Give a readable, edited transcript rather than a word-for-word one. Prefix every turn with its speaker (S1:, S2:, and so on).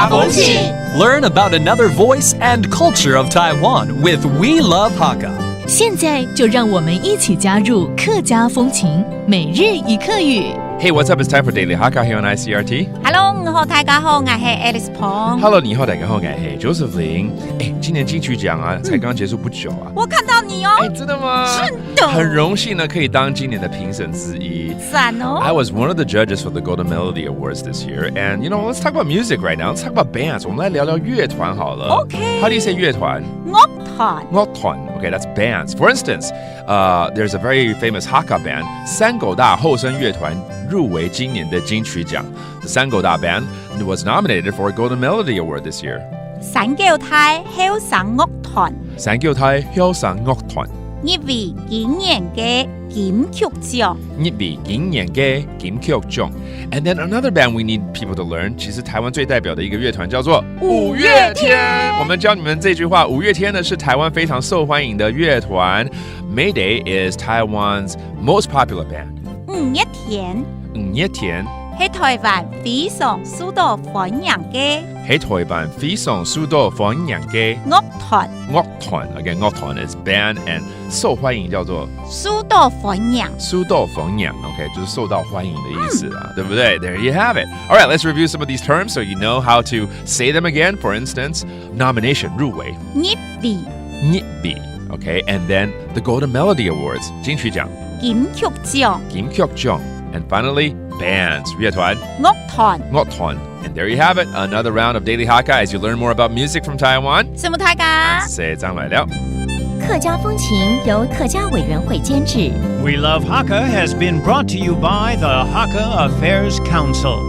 S1: 家风情
S2: Learn about another voice and culture of Taiwan with We Love Hakka.
S3: 现在就让我们一起加入客家风情每日一课语。
S1: Hey, what's up? It's time for Daily Hakka here on ICRT.
S4: Hello， 你好，大家好，我是 Alice Pong。Hello，
S1: 你好，大家好，我是 Josephine。今年金曲奖啊，才刚结束不久啊。
S4: 我看到你哦。
S1: 真的吗？
S4: 真的。
S1: 很荣幸呢，可以当今年的评审之一。
S4: 赞哦。
S1: I was one of the judges for the Golden Melody Awards this year, and let's talk about music right now. Let's talk about bands. 我们来聊聊乐团好了。
S4: Okay.
S1: How do you say 乐团？
S4: 乐团。
S1: 乐团。Okay, that's bands. For instance, there's a very famous Hakka band, 三狗大后生乐团入围今年的金曲奖。The 三狗大 band was nominated for a Golden Melody Award this year.
S4: 三狗大後生樂團。
S1: 三狗大後生樂團。
S4: 入圍今年嘅金曲獎。
S1: 入圍今年嘅金曲獎。And then another band we need people to learn. 其實台灣最代表的一個樂團叫做五月天。我們教你們這句話，五月天呢是台灣非常受歡迎的樂團。Mayday is Taiwan's most popular band.
S4: 五月天。
S1: 五月天。
S4: 係台灣非常受到歡迎嘅。
S1: 喺台灣非常受到歡迎嘅
S4: 樂團。
S1: 樂團 ，again 樂團 is band and 受歡迎叫做
S4: 受到歡迎。
S1: 受到歡迎 ，OK 就是受到歡迎的意思啦，對不對 ？There you have it. All right, let's review some of these terms so you know how to say them again. For instance, nomination 入圍。
S4: 入圍。
S1: 入圍 ，OK, and then the Golden Melody Awards 金曲獎。
S4: 金曲獎。
S1: 金曲獎 and finally bands 樂團。
S4: 樂團。
S1: 樂團 and there you have it. Another round of Daily Hakka as you learn more about music from Taiwan.
S4: 什麼大家？
S1: 謝張來了。
S3: 客家風情由客家委員會監製。
S5: We Love Hakka has been brought to you by the Hakka Affairs Council.